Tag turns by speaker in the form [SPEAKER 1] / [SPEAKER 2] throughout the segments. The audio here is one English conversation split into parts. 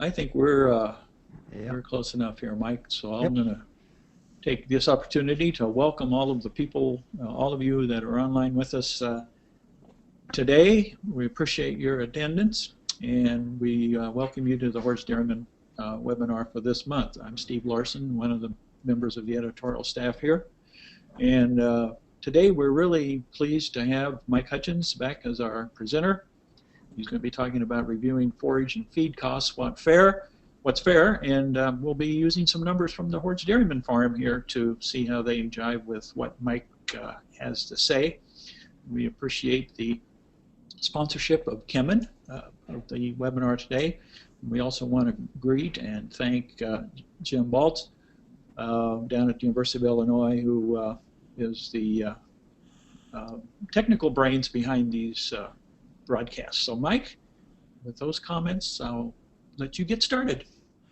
[SPEAKER 1] I think we're close enough here, Mike. So I'm going to take this opportunity to welcome all of the people, all of you that are online with us today. We appreciate your attendance, and we welcome you to the Hoard Dairyman webinar for this month. I'm Steve Larson, one of the members of the editorial staff here, and today we're really pleased to have Mike Hutjens back as our presenter. He's going to be talking about reviewing forage and feed costs, what's fair, and we'll be using some numbers from the Hoard Dairyman farm here to see how they jive with what Mike has to say. We appreciate the sponsorship of Kemin of the webinar today. We also want to greet and thank Jim Baltz down at the University of Illinois, who is the technical brains behind these broadcasts. So Mike, with those comments, I'll let you get started.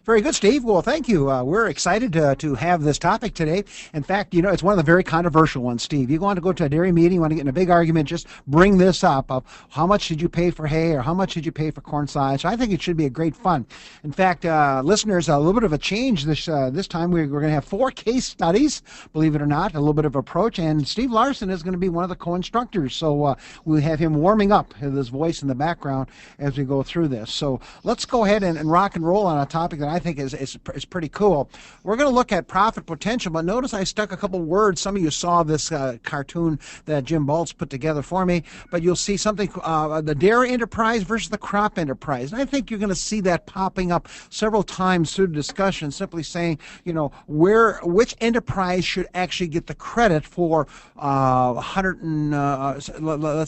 [SPEAKER 2] Very good, Steve. Well, thank you. We're excited to have this topic today. In fact, you know, it's one of the very controversial ones, Steve. You want to go to a dairy meeting, you want to get in a big argument, just bring this up of how much did you pay for hay or how much did you pay for corn silage. So I think it should be a great fun. In fact, listeners, a little bit of a change this time. We're going to have 4 case studies, believe it or not, a little bit of approach. And Steve Larson is going to be one of the co-instructors. So we'll have him warming up with his voice in the background as we go through this. So let's go ahead and rock and roll on a topic that I think is pretty cool. We're going to look at profit potential, but notice I stuck a couple words. Some of you saw this cartoon that Jim Baltz put together for me, but you'll see something, the dairy enterprise versus the crop enterprise. And I think you're going to see that popping up several times through the discussion, simply saying, you know, which enterprise should actually get the credit for let's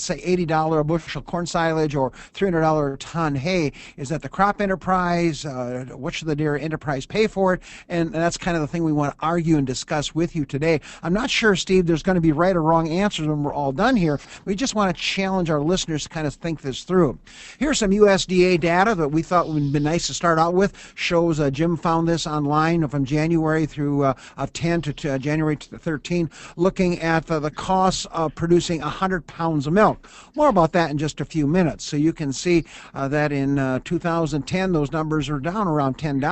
[SPEAKER 2] say $80 a bushel corn silage or $300 a ton hay. Is that the crop enterprise? What should the dairy enterprise pay for it? And that's kind of the thing we want to argue and discuss with you today. I'm not sure, Steve, there's going to be right or wrong answers when we're all done here. We just want to challenge our listeners to kind of think this through. Here's some USDA data that we thought would be nice to start out with. Shows Jim found this online from January through of 10 to January to 13, looking at the costs of producing 100 pounds of milk. More about that in just a few minutes. So you can see that in 2010 those numbers are down around $10,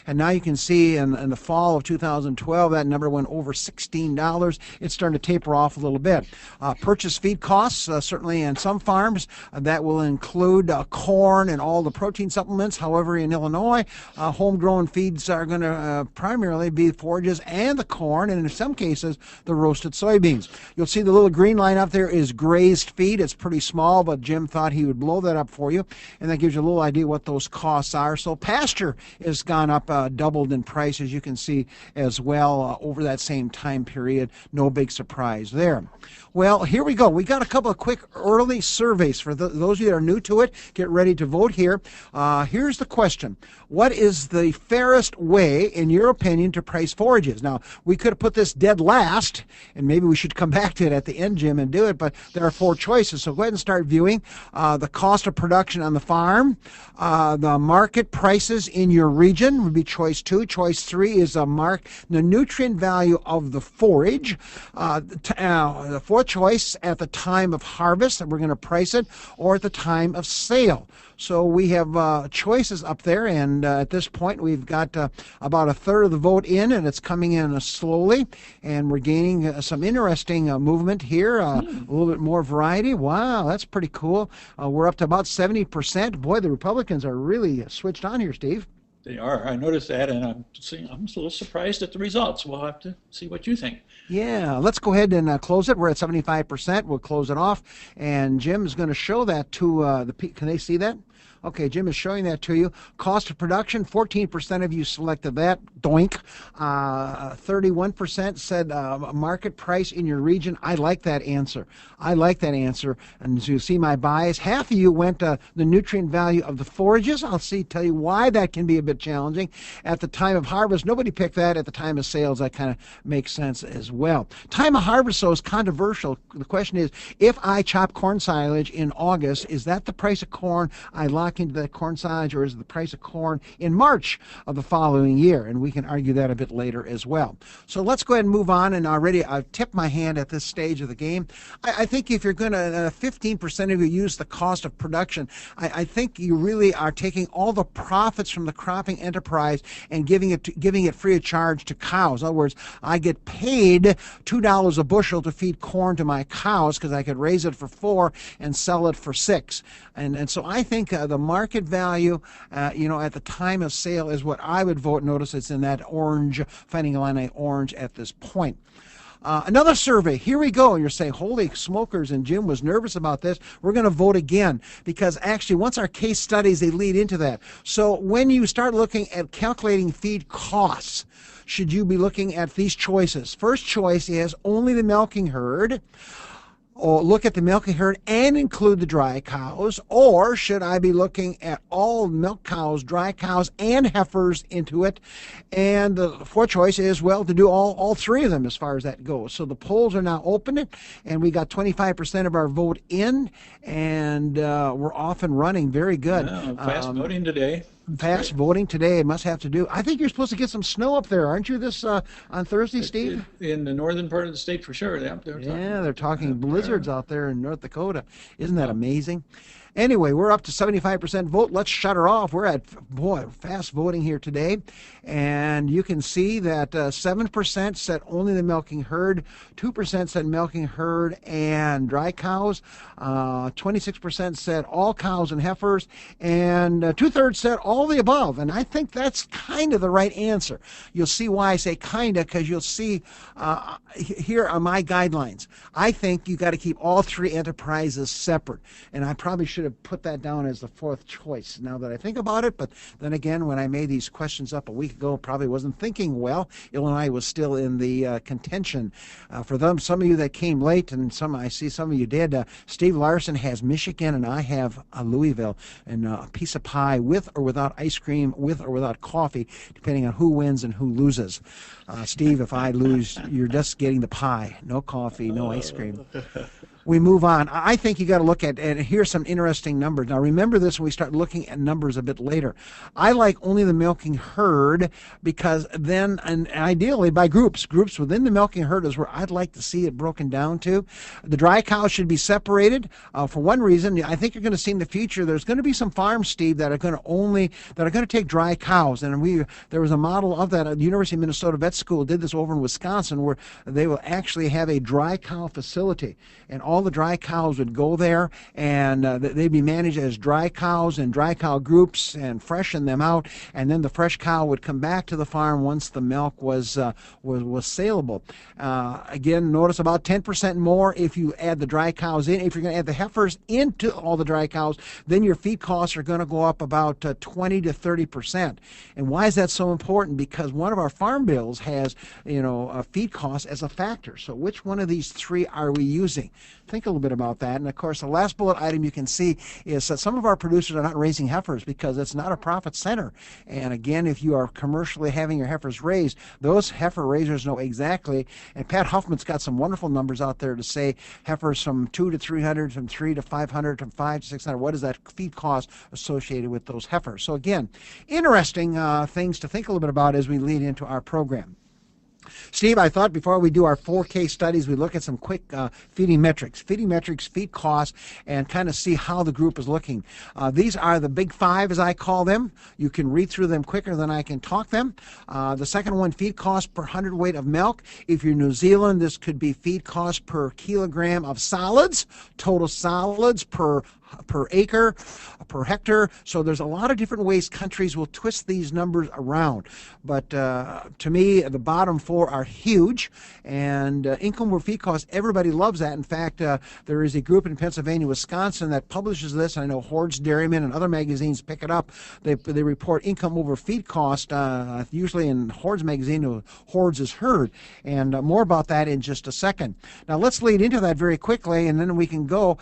[SPEAKER 2] and now you can see in the fall of 2012 that number went over $16. It's starting to taper off a little bit. Purchase feed costs, certainly in some farms, that will include corn and all the protein supplements. However, in Illinois, homegrown feeds are going to primarily be forages and the corn, and in some cases, the roasted soybeans. You'll see the little green line up there is grazed feed. It's pretty small, but Jim thought he would blow that up for you, and that gives you a little idea what those costs are. So pasture has gone up, doubled in price, as you can see as well over that same time period. No big surprise there. Well, here we go. We got a couple of quick early surveys for those of you that are new to it. Get ready to vote here. Here's the question. What is the fairest way, in your opinion, to price forages? Now, we could have put this dead last, and maybe we should come back to it at the end, Jim, and do it, but there are 4 choices. So go ahead and start viewing. The cost of production on the farm, the market prices in your region would be choice 2. Choice 3 is the nutrient value of the forage. The 4th choice, at the time of harvest, that we're going to price it, or at the time of sale. So we have choices up there, and at this point we've got about a third of the vote in, and it's coming in slowly, and we're gaining some interesting movement here, a little bit more variety. Wow, that's pretty cool. We're up to about 70%. Boy, the Republicans are really switched on here, Steve.
[SPEAKER 1] They are. I noticed that, and I'm a little surprised at the results. We'll have to see what you think.
[SPEAKER 2] Yeah, let's go ahead and close it. We're at 75%. We'll close it off, and Jim is going to show that to can they see that? Okay, Jim is showing that to you. Cost of production, 14% of you selected that. Doink. 31% said market price in your region. I like that answer. And as you see my bias, half of you went the nutrient value of the forages. Tell you why that can be a bit challenging. At the time of harvest, nobody picked that. At the time of sales, that kind of makes sense as well. Time of harvest, though, is controversial. The question is, if I chop corn silage in August, is that the price of corn I lock looking to that corn silage, or is it the price of corn in March of the following year? And we can argue that a bit later as well. So let's go ahead and move on. And already I've tipped my hand at this stage of the game. I think if you're going to 15% of you use the cost of production, I think you really are taking all the profits from the cropping enterprise and giving it free of charge to cows. In other words, I get paid $2 a bushel to feed corn to my cows because I could raise it for $4 and sell it for $6. And so I think the market value, at the time of sale is what I would vote. Notice it's in that orange, Fighting Illini orange at this point. Another survey. Here we go. And you're saying, holy smokers, and Jim was nervous about this. We're going to vote again because actually once our case studies, they lead into that. So when you start looking at calculating feed costs, should you be looking at these choices? First choice is only the milking herd. Or look at the milking herd and include the dry cows, or should I be looking at all milk cows, dry cows, and heifers into it? And the fourth choice is, well, to do all three of them as far as that goes. So the polls are now open, and we got 25% of our vote in, and we're off and running. Very good.
[SPEAKER 1] Fast voting today.
[SPEAKER 2] Fast voting today. It must have to do. I think you're supposed to get some snow up there, aren't you? This on Thursday, Steve?
[SPEAKER 1] In the northern part of the state, for sure.
[SPEAKER 2] They're talking blizzards out there in North Dakota. Isn't that amazing? Anyway, we're up to 75% vote. Let's shut her off. We're at, fast voting here today. And you can see that 7% said only the milking herd, 2% said milking herd and dry cows, 26% said all cows and heifers, and 2/3 said all the above. And I think that's kind of the right answer. You'll see why I say kind of, because you'll see here are my guidelines. I think you got to keep all three enterprises separate. And I probably should have put that down as the fourth choice now that I think about it. But then again, when I made these questions up a week ago, probably wasn't thinking well. Illinois was still in the contention. For some of you that came late, and I see some of you did, Steve Larson has Michigan and I have Louisville, and a piece of pie with or without ice cream, with or without coffee, depending on who wins and who loses. Steve, if I lose, you're just getting the pie. No coffee, no ice cream. We move on. I think you got to look at, and here's some interesting numbers. Now remember this when we start looking at numbers a bit later. I like only the milking herd because then, and ideally by groups within the milking herd is where I'd like to see it broken down to. The dry cows should be separated for one reason. I think you're going to see in the future there's going to be some farms, Steve, that are going to take dry cows, and there was a model of that at the University of Minnesota Vet School did this over in Wisconsin, where they will actually have a dry cow facility, and all the dry cows would go there, and they'd be managed as dry cows and dry cow groups and freshen them out, and then the fresh cow would come back to the farm once the milk was saleable. Again, notice about 10% more if you add the dry cows in. If you're going to add the heifers into all the dry cows, then your feed costs are going to go up about 20 to 30%. And why is that so important? Because one of our farm bills has feed costs as a factor. So which one of these three are we using? Think a little bit about that. And of course, the last bullet item you can see is that some of our producers are not raising heifers because it's not a profit center. And again, if you are commercially having your heifers raised, those heifer raisers know exactly. And Pat Huffman's got some wonderful numbers out there to say heifers from 200 to 300, from 300 to 500, from 500 to 600. What is that feed cost associated with those heifers? So again, interesting things to think a little bit about as we lead into our program. Steve, I thought before we do our 4 case studies, we look at some quick feeding metrics, feed costs, and kind of see how the group is looking. These are the big 5, as I call them. You can read through them quicker than I can talk them. The second one, feed cost per hundredweight of milk. If you're New Zealand, this could be feed cost per kilogram of solids, total solids per acre, per hectare. So there's a lot of different ways countries will twist these numbers around. But to me, the bottom 4 are huge. And income over feed cost, everybody loves that. In fact, there is a group in Pennsylvania, Wisconsin that publishes this. I know Hoard's Dairyman and other magazines pick it up. They report income over feed cost, usually in Hoard's magazine, Hoard's is Heard. And more about that in just a second. Now let's lead into that very quickly, and then we can go.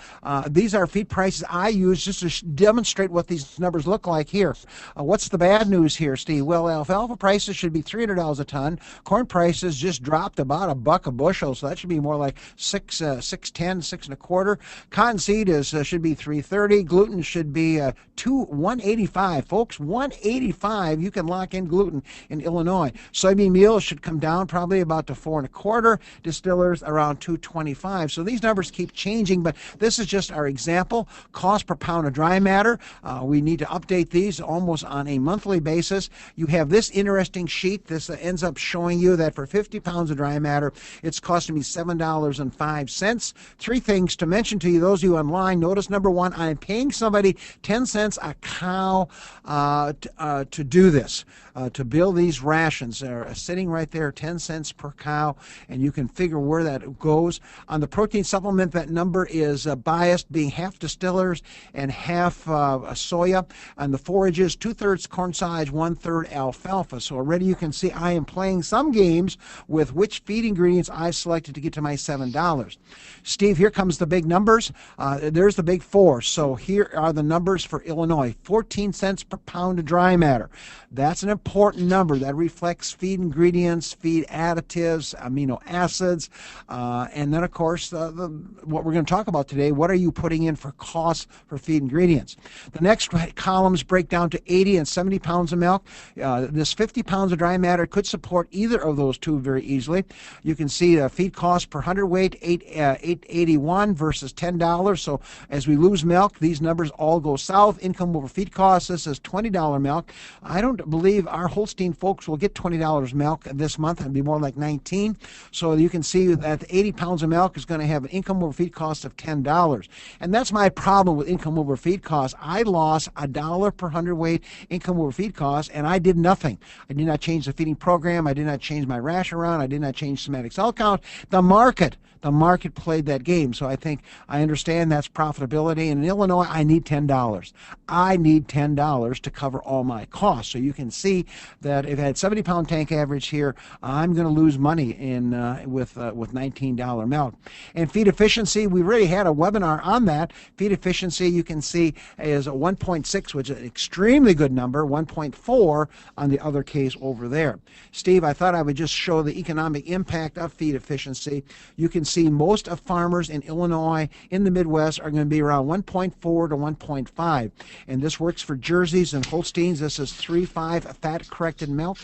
[SPEAKER 2] These are feed prices prices I use just to demonstrate what these numbers look like here. What's the bad news here, Steve? Well, alfalfa prices should be $300 a ton. Corn prices just dropped about $1 a bushel, so that should be more like $6.10, $6.25. Cottonseed should be $3.30. Gluten should be $1.85, folks. $1.85. You can lock in gluten in Illinois. Soybean meal should come down probably about to $4.25. Distillers around $2.25. So these numbers keep changing, but this is just our example. Cost per pound of dry matter. We need to update these almost on a monthly basis. You have this interesting sheet. This ends up showing you that for 50 pounds of dry matter, it's costing me $7.05. Three things to mention to you, those of you online. Notice number one, I'm paying somebody 10 cents a cow to do this, to build these rations. They're sitting right there, 10 cents per cow, and you can figure where that goes. On the protein supplement, that number is biased, being half distillers and half soya. On the forages, 2/3 corn silage, 1/3 alfalfa. So already you can see I am playing some games with which feed ingredients I've selected to get to my $7. Steve, here comes the big numbers. There's the big four. So here are the numbers for Illinois. 14 cents per pound of dry matter. That's an important number. That reflects feed ingredients, feed additives, amino acids, and then, of course, what we're going to talk about today, what are you putting in for costs for feed ingredients? The next columns break down to 80 and 70 pounds of milk. This 50 pounds of dry matter could support either of those two very easily. You can see the feed cost per hundredweight, $8.81 versus $10. So as we lose milk, these numbers all go south. Income over feed costs, this is $20 milk. I don't believe our Holstein folks will get $20 milk this month. It'll be more like $19. So you can see that 80 pounds of milk is going to have an income over feed cost of $10. And that's my problem with income over feed costs. I lost $1 per hundredweight income over feed costs, and I did nothing. I did not change the feeding program. I did not change my ration around. I did not change somatic cell count. The market played that game. So I think I understand that's profitability. And in Illinois, I need $10. I need $10 to cover all my costs. So you can see that if I had 70-pound tank average here, I'm going to lose money with $19 milk. And feed efficiency, we already had a webinar on that. Feed efficiency, you can see, is a 1.6, which is an extremely good number, 1.4 on the other case over there. Steve, I thought I would just show the economic impact of feed efficiency. You can see most of farmers in Illinois, in the Midwest, are going to be around 1.4 to 1.5. And this works for Jerseys and Holsteins. This is 3.5 fat-corrected milk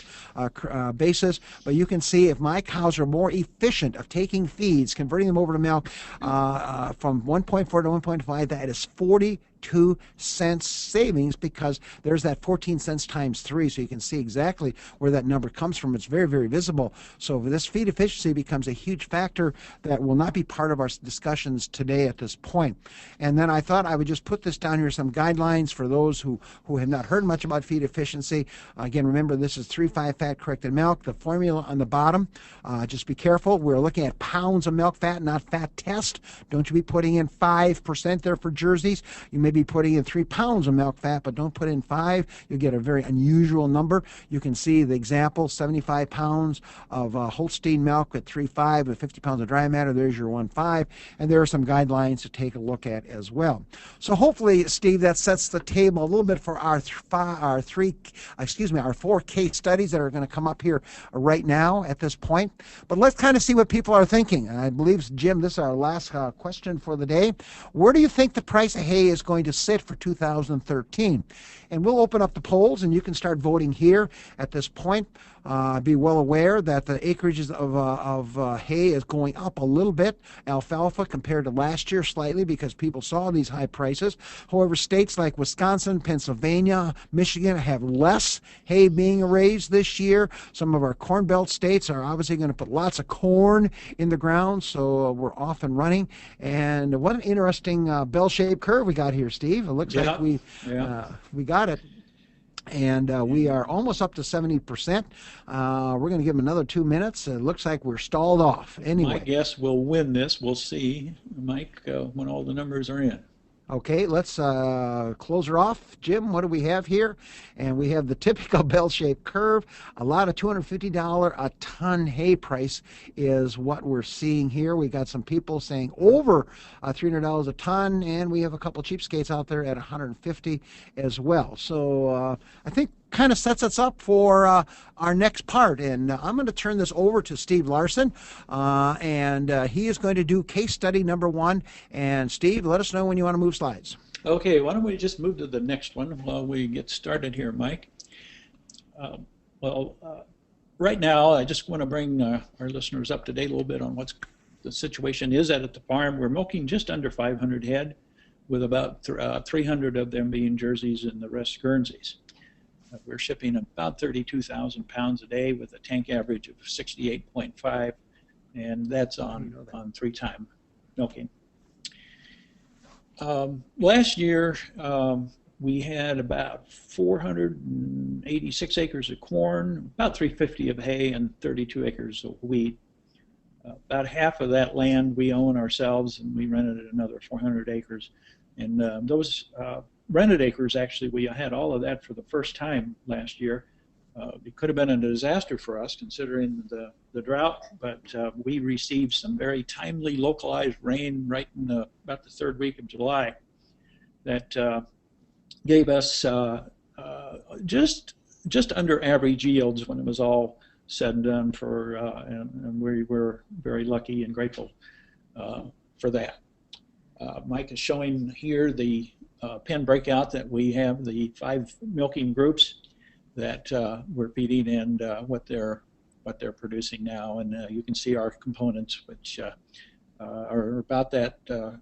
[SPEAKER 2] basis. But you can see if my cows are more efficient of taking feeds, converting them over to milk from 1.4 to 1.5, that is 42 cents savings, because there's that 14 cents times 3, so you can see exactly where that number comes from. It's very, very visible. So this feed efficiency becomes a huge factor that will not be part of our discussions today at this point. And then I thought I would just put this down here, some guidelines for those who have not heard much about feed efficiency. Again, remember, this is 3.5 fat corrected milk. The formula on the bottom, just be careful. We're looking at pounds of milk fat, not fat test. Don't you be putting in 5% there for Jerseys. You may be putting in 3 pounds of milk fat, but don't put in 5. You'll get a very unusual number. You can see the example, 75 pounds of Holstein milk at 3.5 with 50 pounds of dry matter. There's your 1.5. And there are some guidelines to take a look at as well. So hopefully, Steve, that sets the table a little bit for our 4 case studies that are going to come up here right now at this point. But let's kind of see what people are thinking. And I believe, Jim, this is our last question for the day. Where do you think the price of hay is going to sit for 2013? And we'll open up the polls, and you can start voting here at this point. Be well aware that the acreages of hay is going up a little bit, alfalfa, compared to last year slightly, because people saw these high prices. However, states like Wisconsin, Pennsylvania, Michigan have less hay being raised this year. Some of our Corn Belt states are obviously going to put lots of corn in the ground, so we're off and running. And what an interesting bell-shaped curve we got here, Steve. It looks like we got it. And we are almost up to 70%. We're going to give them another 2 minutes. It looks like we're stalled off. Anyway,
[SPEAKER 1] my guess we'll win this. We'll see, Mike, when all the numbers are in.
[SPEAKER 2] Okay, let's close her off. Jim, what do we have here? And we have the typical bell-shaped curve. A lot of $250 a ton hay price is what we're seeing here. We got some people saying over $300 a ton, and we have a couple cheapskates out there at $150 as well. So I think kind of sets us up for our next part. And I'm going to turn this over to Steve Larson, and he is going to do case study number 1. And Steve, let us know when you want to move slides.
[SPEAKER 1] Okay, why don't we just move to the next one while we get started here, Mike. Right now, I just want to bring our listeners up to date a little bit on what the situation is at the farm. We're milking just under 500 head, with about 300 of them being Jerseys and the rest Guernseys. We're shipping about 32,000 pounds a day with a tank average of 68.5, and that's on 3-time milking. Last year, we had about 486 acres of corn, about 350 of hay, and 32 acres of wheat. About half of that land we own ourselves, and we rented another 400 acres. And those rented acres, actually, we had all of that for the first time last year. It could have been a disaster for us considering the drought, but we received some very timely localized rain right in about the 3rd week of July that gave us just under average yields when it was all said and done, and we were very lucky and grateful for that. Mike is showing here the pen breakout that we have, the 5 milking groups that we're feeding and what they're producing now, and you can see our components, which are about that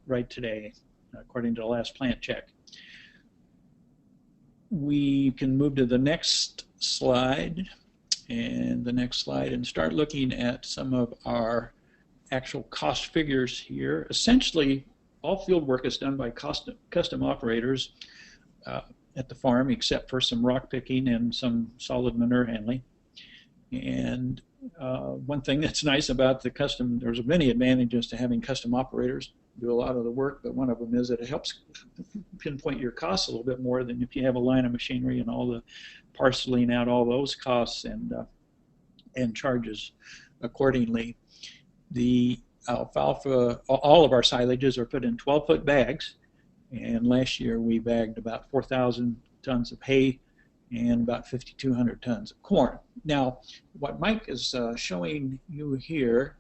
[SPEAKER 1] right today, according to the last plant check. We can move to the next slide and the next slide and start looking at some of our actual cost figures here. Essentially, all field work is done by custom operators at the farm, except for some rock picking and some solid manure handling. And one thing that's nice about the custom, there's many advantages to having custom operators do a lot of the work, but one of them is that it helps pinpoint your costs a little bit more than if you have a line of machinery and all the parceling out all those costs and charges accordingly. The alfalfa, all of our silages are put in 12-foot bags, and last year we bagged about 4,000 tons of hay and about 5,200 tons of corn. Now, what Mike is showing you here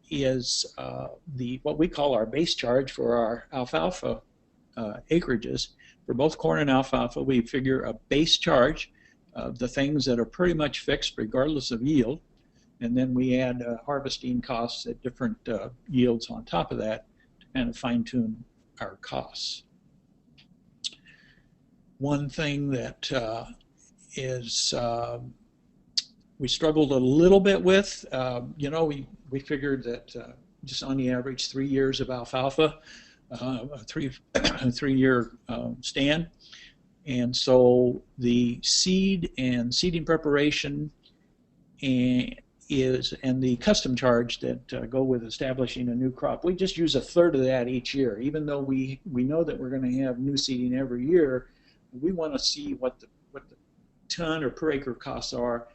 [SPEAKER 1] is what we call our base charge for our alfalfa acreages. For both corn and alfalfa, we figure a base charge of the things that are pretty much fixed regardless of yield, and then we add harvesting costs at different yields on top of that to kind of fine-tune our costs. One thing that we struggled a little bit with, we figured that just on the average 3 years of alfalfa, a three-year stand, and so the seed and seeding preparation and the custom charge that go with establishing a new crop. We just use 1/3 of that each year. Even though we know that we're going to have new seeding every year, we want to see what the ton or per acre costs are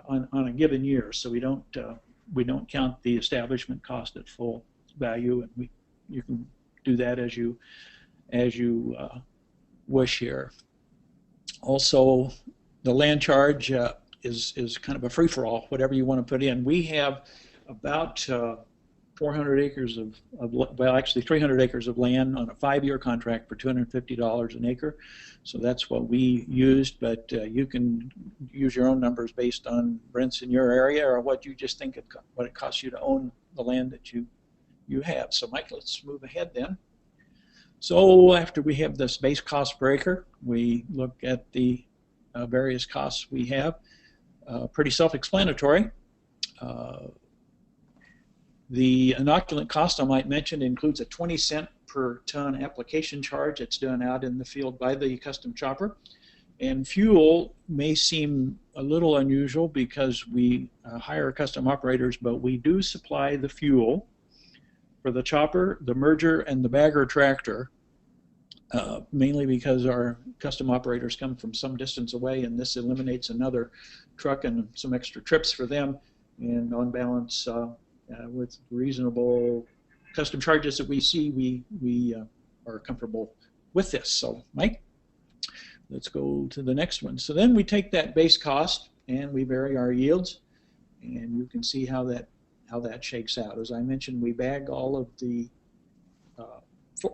[SPEAKER 1] on a given year. So we don't count the establishment cost at full value, and you can do that as you wish here. Also, the land charge is kind of a free-for-all, whatever you want to put in. We have about 400 acres actually 300 acres of land on a 5-year contract for $250 an acre. So that's what we used, but you can use your own numbers based on rents in your area or what you just think what it costs you to own the land that you have. So Mike, let's move ahead then. So after we have this base cost per acre, we look at the various costs we have. Pretty self-explanatory. The inoculant cost, I might mention, includes a 20-cent per ton application charge that's done out in the field by the custom chopper. And fuel may seem a little unusual because we hire custom operators, but we do supply the fuel for the chopper, the merger, and the bagger tractor mainly because our custom operators come from some distance away, and this eliminates another truck and some extra trips for them. And on balance, with reasonable custom charges that we see, we are comfortable with this. So, Mike, let's go to the next one. So then we take that base cost and we vary our yields, and you can see how that shakes out. As I mentioned, we bag all of the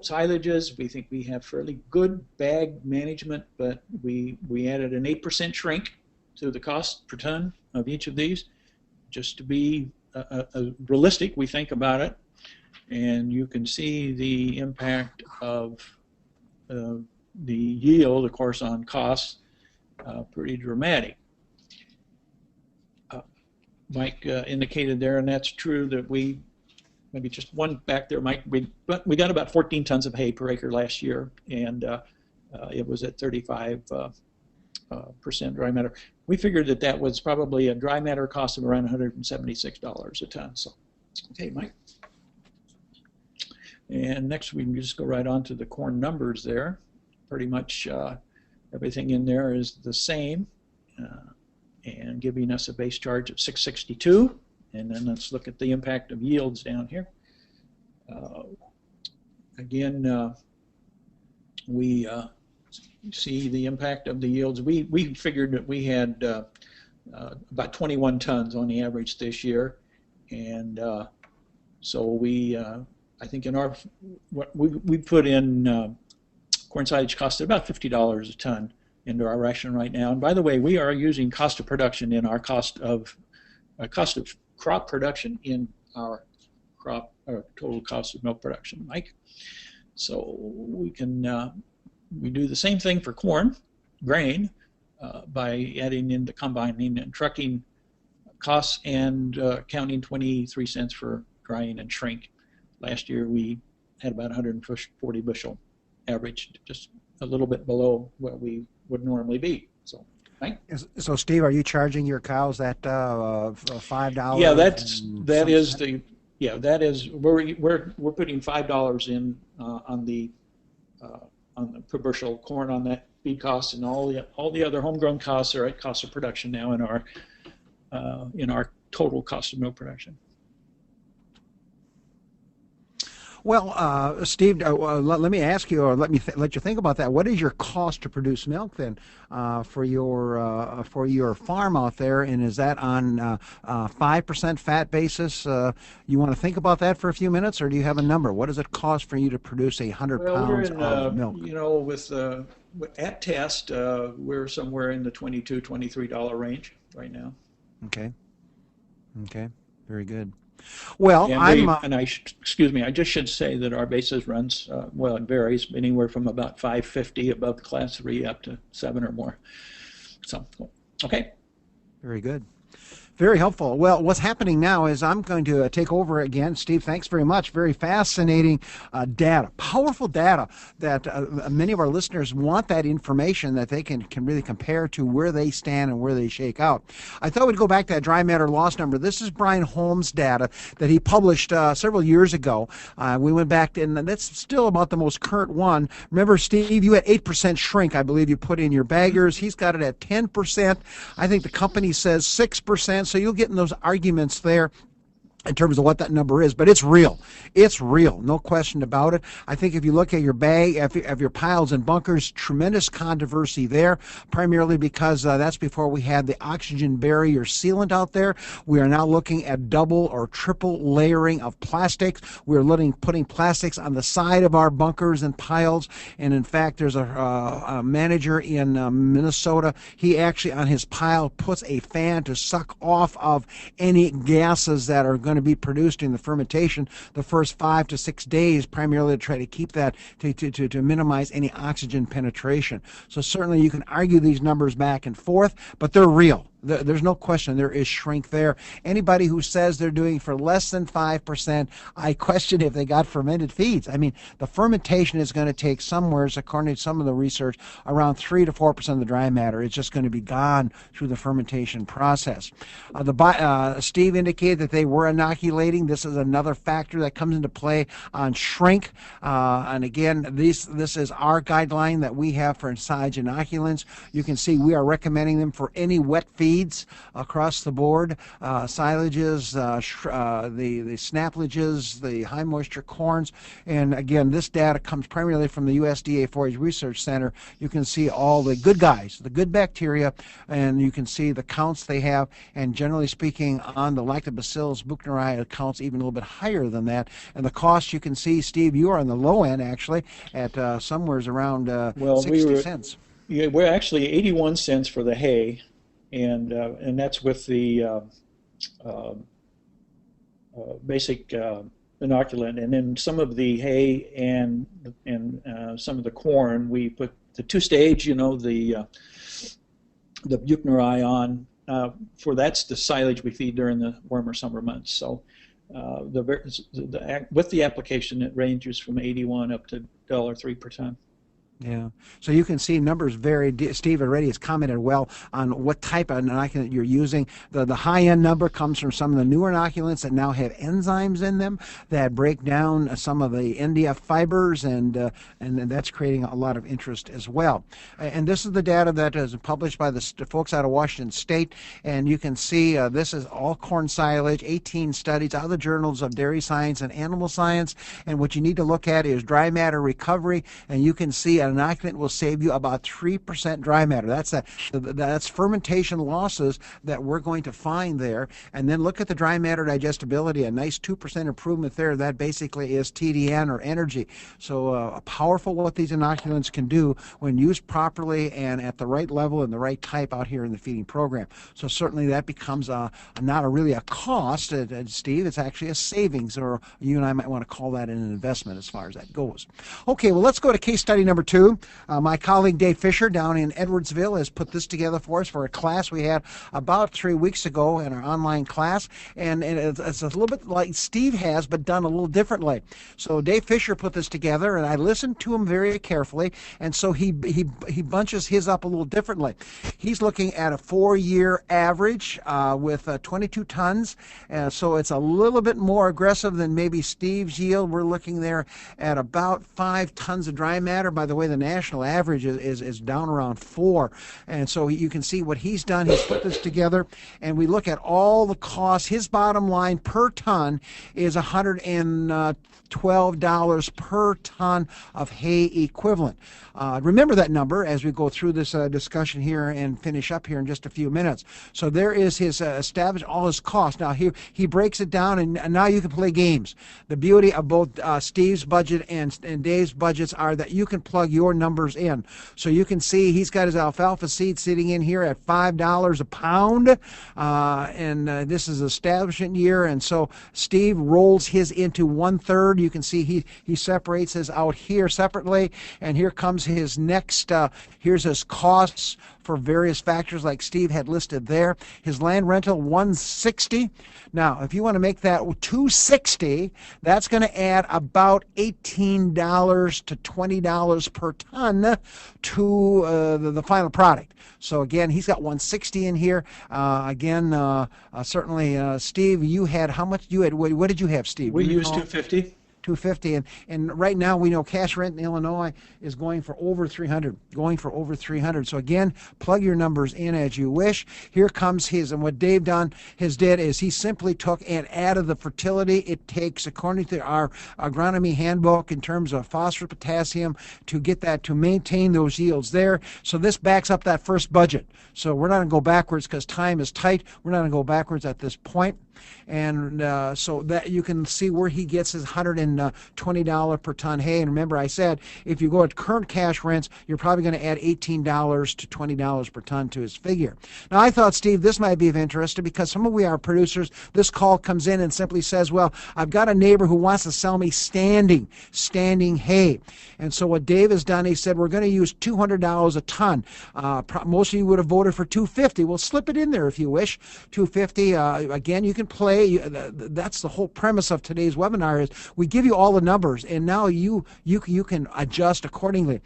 [SPEAKER 1] silages. We think we have fairly good bag management, but we added an 8% shrink to the cost per ton of each of these, just to be realistic, we think about it. And you can see the impact of the yield, of course, on costs, pretty dramatic. Mike indicated there, and that's true, that we, maybe just one back there, Mike, we got about 14 tons of hay per acre last year, and it was at 35% dry matter. We figured that was probably a dry matter cost of around $176 a ton. So, okay, Mike. And next we can just go right on to the corn numbers there. Pretty much everything in there is the same, and giving us a base charge of $662. And then let's look at the impact of yields down here. Again, we see the impact of the yields. We figured that we had about 21 tons on the average this year, and so we, I think in our, what we put in corn silage costed about $50 a ton into our ration right now. And by the way, we are using cost of production in our cost of crop production in our crop, or total cost of milk production, Mike. So we can we do the same thing for corn, grain, by adding in the combining and trucking costs and counting 23 cents for drying and shrink. Last year we had about 140 bushel average, just a little bit below what we would normally be. So, right?
[SPEAKER 2] So, Steve, are you charging your cows that $5?
[SPEAKER 1] Yeah, that is we're putting $5 in on the per bushel corn on that feed cost, and all the other homegrown costs are at cost of production now in our total cost of milk production.
[SPEAKER 2] Well, Steve, let me ask you, or let you think about that. What is your cost to produce milk then for your farm out there, and is that on 5% fat basis? You want to think about that for a few minutes, or do you have a number? What does it cost for you to produce 100 pounds of milk?
[SPEAKER 1] You know, at test, we're somewhere in the $22, $23 range right now.
[SPEAKER 2] Okay. Okay. Very good. Well,
[SPEAKER 1] excuse me, I just should say that our basis runs, well, it varies anywhere from about 550 above class 3 up to 7 or more. So, okay.
[SPEAKER 2] Very good. Very helpful. Well, what's happening now is I'm going to take over again. Steve, thanks very much. Very fascinating data, powerful data that many of our listeners want, that information that they can really compare to where they stand and where they shake out. I thought we'd go back to that dry matter loss number. This is Brian Holmes' data that he published several years ago. We went back, and that's still about the most current one. Remember, Steve, you had 8% shrink, I believe you put in your baggers. He's got it at 10%. I think the company says 6%. So you'll get in those arguments there in terms of what that number is, but it's real. It's real, no question about it. I think if you look at your bag, of your piles and bunkers, tremendous controversy there, primarily because that's before we had the oxygen barrier sealant out there. We are now looking at double or triple layering of plastics. We're putting plastics on the side of our bunkers and piles, and in fact, there's a manager in Minnesota. He actually, on his pile, puts a fan to suck off of any gases that are going to be produced in the fermentation the first 5 to 6 days, primarily to try to keep that, to minimize any oxygen penetration. So certainly you can argue these numbers back and forth, but they're real. There's no question there is shrink there. Anybody who says they're doing for less than 5%, I question if they got fermented feeds. I mean, the fermentation is going to take somewhere, according to some of the research, around 3 to 4% of the dry matter. It's just going to be gone through the fermentation process. Steve indicated that they were inoculating. This is another factor that comes into play on shrink. And again, this is our guideline that we have for silage inoculants. You can see we are recommending them for any wet feeds across the board. Silages, the snaplages, the high moisture corns. And again, this data comes primarily from the USDA Forage Research Center. You can see all the good guys, the good bacteria, and you can see the counts they have. And generally speaking, on the Lactobacillus buchneri, counts even a little bit higher than that. And the cost, you can see, Steve, you are on the low end actually at somewhere around 60 cents.
[SPEAKER 1] Yeah, we're actually 81 cents for the hay, and that's with the basic inoculant, and then some of the hay and some of the corn we put the two-stage, the buchneri on. For that's the silage we feed during the warmer summer months. So with the application, it ranges from 81 up to $1.03 per ton.
[SPEAKER 2] Yeah, so you can see numbers vary. Steve already has commented well on what type of inoculant you're using. The high-end number comes from some of the newer inoculants that now have enzymes in them that break down some of the NDF fibers, and that's creating a lot of interest as well. And this is the data that is published by the folks out of Washington State, and you can see this is all corn silage, 18 studies out of the journals of dairy science and animal science, and what you need to look at is dry matter recovery, and you can see an inoculant will save you about 3% dry matter. That's fermentation losses that we're going to find there. And then look at the dry matter digestibility, a nice 2% improvement there. That basically is TDN or energy. So powerful what these inoculants can do when used properly and at the right level and the right type out here in the feeding program. So certainly that becomes not really a cost, Steve. It's actually a savings, or you and I might want to call that an investment as far as that goes. Okay, well, let's go to case study number 2. My colleague Dave Fisher down in Edwardsville has put this together for us for a class we had about 3 weeks ago in our online class, and it's a little bit like Steve has, but done a little differently. So Dave Fisher put this together, and I listened to him very carefully, and so he bunches his up a little differently. He's looking at a 4-year average with 22 tons, so it's a little bit more aggressive than maybe Steve's yield. We're looking there at about 5 tons of dry matter. By the way, the national average is down around 4, and so you can see what he's done. He's put this together, and we look at all the costs. His bottom line per ton is $112 per ton of hay equivalent. Remember that number as we go through this discussion here and finish up here in just a few minutes. So there is his established all his costs. Now he breaks it down, and now you can play games. The beauty of both Steve's budget and Dave's budgets are that you can plug your numbers in. So you can see he's got his alfalfa seed sitting in here at $5 a pound, and this is establishment year, and so Steve rolls his into 1/3. You can see he separates his out here separately, and here comes his next, here's his costs for various factors like Steve had listed there. His land rental, $160. Now, if you want to make that $260, that's going to add about $18 to $20 per ton to the final product. So again, he's got $160 in here. Certainly, Steve, you had how much? What did you have, Steve?
[SPEAKER 1] We used $250.
[SPEAKER 2] $250, and right now we know cash rent in Illinois is going for over $300. So again, plug your numbers in as you wish. Here comes his, and what Dave did is he simply took and added the fertility it takes according to our agronomy handbook in terms of phosphorus, potassium, to get that, to maintain those yields there. So this backs up that first budget. So we're not going to go backwards because time is tight. We're not going to go backwards at this point. And so that you can see where he gets his $109 $20 per ton hay. And remember, I said if you go at current cash rents, you're probably going to add $18 to $20 per ton to his figure. Now, I thought, Steve, this might be of interest because some of our producers, this call comes in and simply says, well, I've got a neighbor who wants to sell me standing hay. And so what Dave has done, he said, we're going to use $200 a ton. Most of you would have voted for $250. We'll slip it in there if you wish. $250. Again, you can play. That's the whole premise of today's webinar is we give you all the numbers, and now you can adjust accordingly.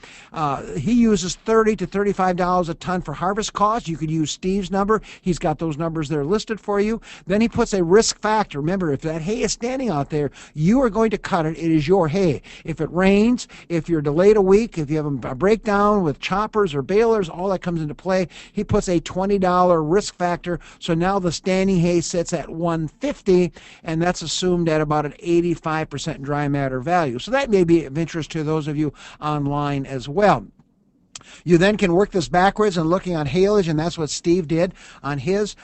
[SPEAKER 2] He uses $30 to $35 a ton for harvest costs. You could use Steve's number. He's got those numbers there listed for you. Then he puts a risk factor. Remember, if that hay is standing out there, you are going to cut it. It is your hay. If it rains, if you're delayed a week, if you have a breakdown with choppers or balers, all that comes into play. He puts a $20 risk factor. So now the standing hay sits at $150, and that's assumed at about an 85% dry matter value. So that may be of interest to those of you online as well. You then can work this backwards and looking on haylage, and that's what Steve did on his.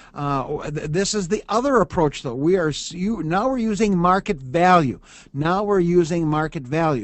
[SPEAKER 2] This is the other approach, though. Now we're using market value.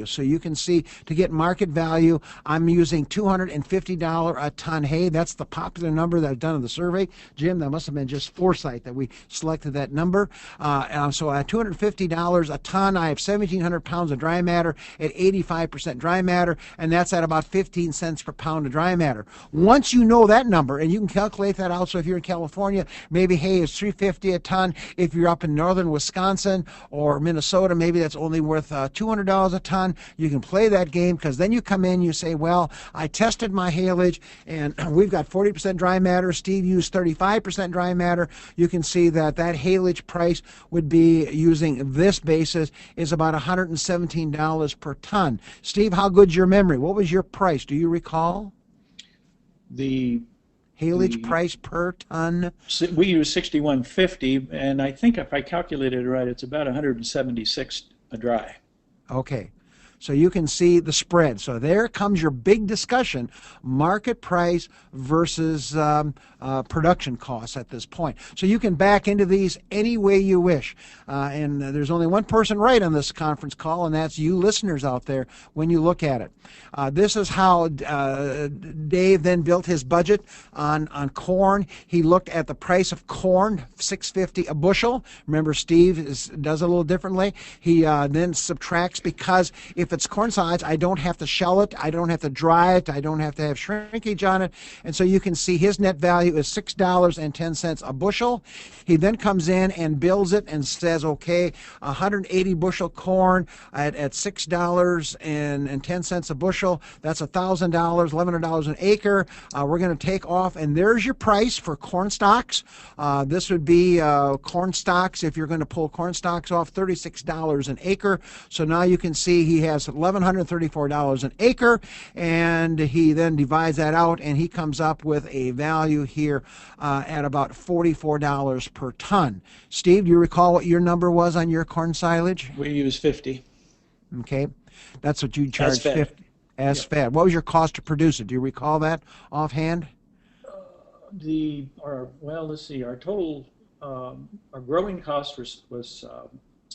[SPEAKER 2] So you can see to get market value, I'm using $250 a ton hay. That's the popular number that I've done in the survey. Jim, that must have been just foresight that we selected that number. So at $250 a ton, I have 1,700 pounds of dry matter at 85% dry matter, and that's at about 15 cents per pound of dry matter. Once you know that number, and you can calculate that out, so if you're in California, maybe hay is $350 a ton. If you're up in northern Wisconsin or Minnesota, maybe that's only worth $200 a ton. You can play that game because then you come in, you say, well, I tested my haylage, and we've got 40% dry matter. Steve used 35% dry matter. You can see that haylage price would be, using this basis, is about $117 per ton. Steve, how good's your memory? What was your price? Do you recall?
[SPEAKER 1] The
[SPEAKER 2] haylage price per ton?
[SPEAKER 1] We use 61.50, and I think if I calculated it right, it's about 176 a dry.
[SPEAKER 2] Okay. So you can see the spread. So there comes your big discussion, market price versus production costs at this point. So you can back into these any way you wish. And there's only one person right on this conference call, and that's you listeners out there when you look at it. This is how Dave then built his budget on corn. He looked at the price of corn, $6.50 a bushel. Remember, Steve does it a little differently. He then subtracts, because if it's corn silage, I don't have to shell it, I don't have to dry it, I don't have to have shrinkage on it, and so you can see his net value is $6.10 a bushel. He then comes in and builds it and says, okay, 180 bushel corn at $6.10 a bushel, that's $1,000, $1,100 an acre. We're going to take off, and there's your price for corn stalks. This would be corn stalks, if you're going to pull corn stalks off, $36 an acre. So now you can see he has $1,134 an acre, and he then divides that out, and he comes up with a value here at about $44 per ton. Steve, do you recall what your number was on your corn silage?
[SPEAKER 1] We use 50.
[SPEAKER 2] Okay, that's what you charge, 50 as
[SPEAKER 1] Yep.
[SPEAKER 2] fed. What was your cost to produce it? Do you recall that offhand?
[SPEAKER 1] Let's see. Our total, our growing cost was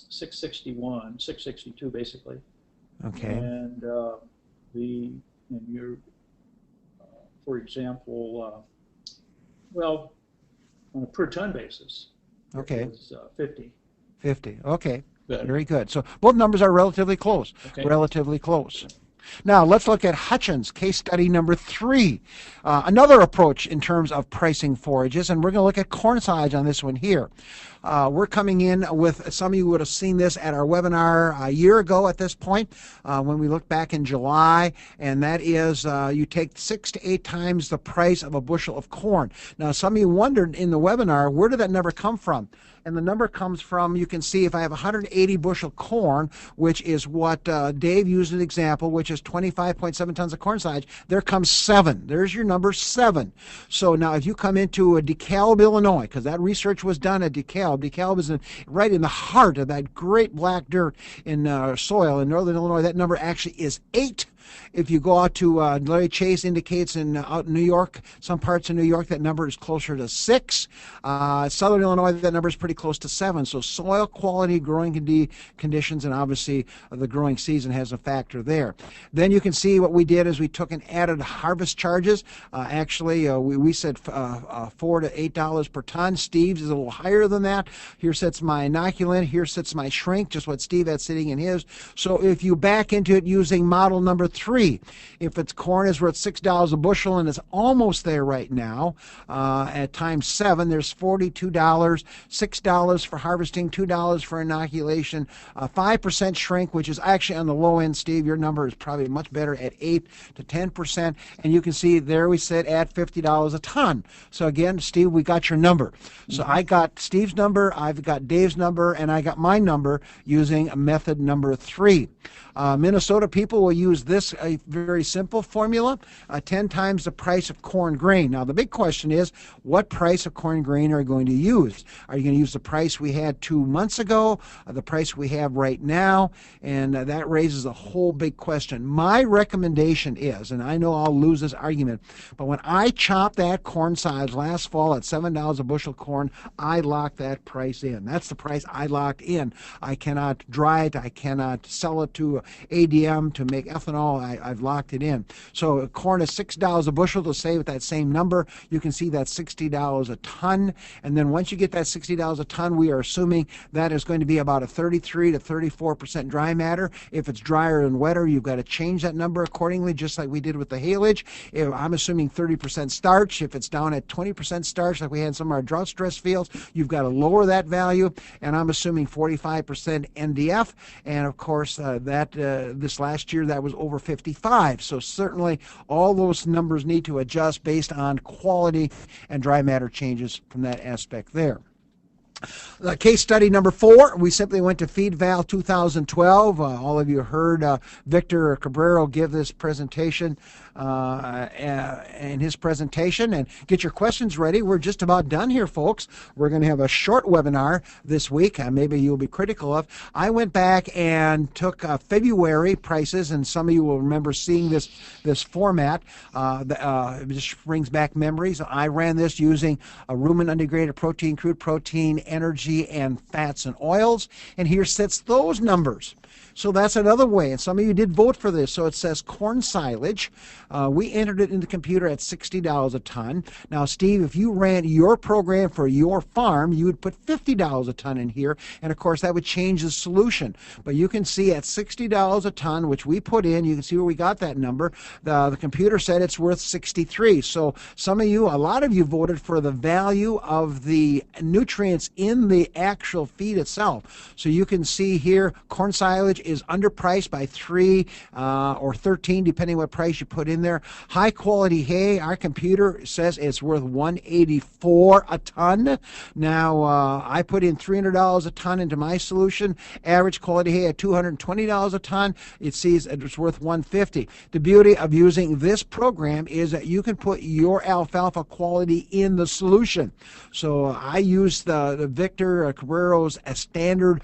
[SPEAKER 1] 661, 662 basically.
[SPEAKER 2] Okay.
[SPEAKER 1] And for example, on a per ton basis,
[SPEAKER 2] okay,
[SPEAKER 1] it was 50.
[SPEAKER 2] 50. Okay.
[SPEAKER 1] Good.
[SPEAKER 2] Very good. So both numbers are relatively close.
[SPEAKER 1] Okay.
[SPEAKER 2] Relatively close. Now let's look at Hutjens, case study number 3. Another approach in terms of pricing forages, and we're going to look at corn silage on this one here. We're coming in with, some of you would have seen this at our webinar a year ago at this point, when we looked back in July, and that is you take 6 to 8 times the price of a bushel of corn. Now some of you wondered in the webinar, where did that number come from? And the number comes from, you can see if I have 180 bushel corn, which is what Dave used as an example, which is 25.7 tons of corn silage, there comes 7. There's your number 7. So now if you come into DeKalb, Illinois, because that research was done at DeKalb. DeKalb is right in the heart of that great black dirt in soil in northern Illinois. That number actually is 8 If you go out to Larry Chase indicates out in New York, some parts of New York, that number is closer to 6. Southern Illinois, that number is pretty close to 7. So soil quality, growing conditions, and obviously the growing season has a factor there. Then you can see what we did is we took and added harvest charges. Actually, we said $4 to $8 per ton. Steve's is a little higher than that. Here sits my inoculant. Here sits my shrink, just what Steve had sitting in his. So if you back into it using model number 3, if it's corn is worth $6 a bushel, and it's almost there right now, at times 7, there's $42, $6 for harvesting, $2 for inoculation, 5% shrink, which is actually on the low end. Steve, your number is probably much better at 8 to 10%, and you can see there we sit at $50 a ton. So again, Steve, we got your number. So I got Steve's number, I've got Dave's number, and I got my number using method number 3. Minnesota people will use this a very simple formula, 10 times the price of corn grain. Now the big question is, what price of corn grain are you going to use? Are you going to use the price we had 2 months ago, the price we have right now? And that raises a whole big question. My recommendation is, and I know I'll lose this argument, but when I chopped that corn silage last fall at $7 a bushel corn, I locked that price in. That's the price I locked in. I cannot dry it. I cannot sell it to ADM to make ethanol. I've locked it in. So corn is $6 a bushel. To say with that same number, you can see that $60 a ton. And then once you get that $60 a ton, we are assuming that is going to be about a 33 to 34% dry matter. If it's drier and wetter, you've got to change that number accordingly, just like we did with the haylage. If I'm assuming 30% starch. If it's down at 20% starch, like we had in some of our drought stress fields, you've got to lower that value. And I'm assuming 45% NDF. And of course, this last year that was over 55. So certainly all those numbers need to adjust based on quality and dry matter changes from that aspect there. Case study number 4, we simply went to FeedVal 2012. All of you heard Victor Cabrero give this presentation and his presentation, and get your questions ready. We're just about done here, folks. We're going to have a short webinar this week. Maybe you'll be critical of. I went back and took February prices, and some of you will remember seeing this format. It just brings back memories. I ran this using a rumen undegraded protein, crude protein, energy, and fats and oils, and here sits those numbers. So that's another way, and some of you did vote for this. So it says corn silage. We entered it in the computer at $60 a ton. Now, Steve, if you ran your program for your farm, you would put $50 a ton in here, and of course that would change the solution. But you can see at $60 a ton, which we put in, you can see where we got that number. The computer said it's worth 63. So some of you, a lot of you voted for the value of the nutrients in the actual feed itself. So you can see here, corn silage is underpriced by 3 or 13, depending what price you put in there. High quality hay, our computer says it's worth $184 a ton. Now, I put in $300 a ton into my solution. Average quality hay at $220 a ton. It sees it's worth $150. The beauty of using this program is that you can put your alfalfa quality in the solution. So I use the Victor Cabrero's standard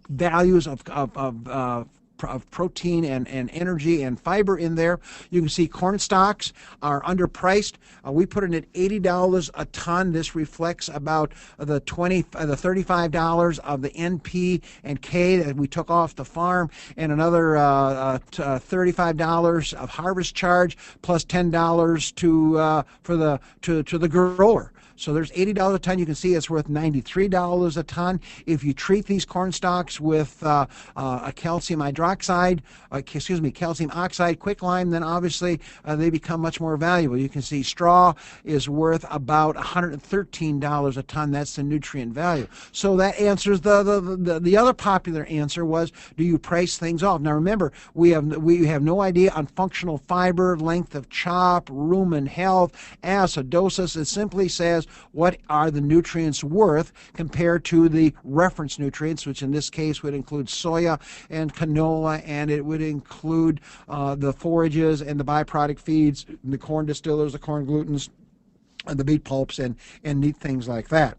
[SPEAKER 2] values of protein and energy and fiber in there. You can see corn stalks are underpriced. We put it at $80 a ton. This reflects about the $35 of the NP and K that we took off the farm, and another $35 of harvest charge, plus $10 to the grower. So there's $80 a ton. You can see it's worth $93 a ton. If you treat these corn stalks with a calcium oxide, quicklime, then obviously they become much more valuable. You can see straw is worth about $113 a ton. That's the nutrient value. So that answers the other popular answer was, do you price things off? Now remember, we have no idea on functional fiber, length of chop, rumen health, acidosis. It simply says, what are the nutrients worth compared to the reference nutrients, which in this case would include soya and canola, and it would include the forages and the byproduct feeds, the corn distillers, the corn glutens, and the beet pulps, and neat things like that.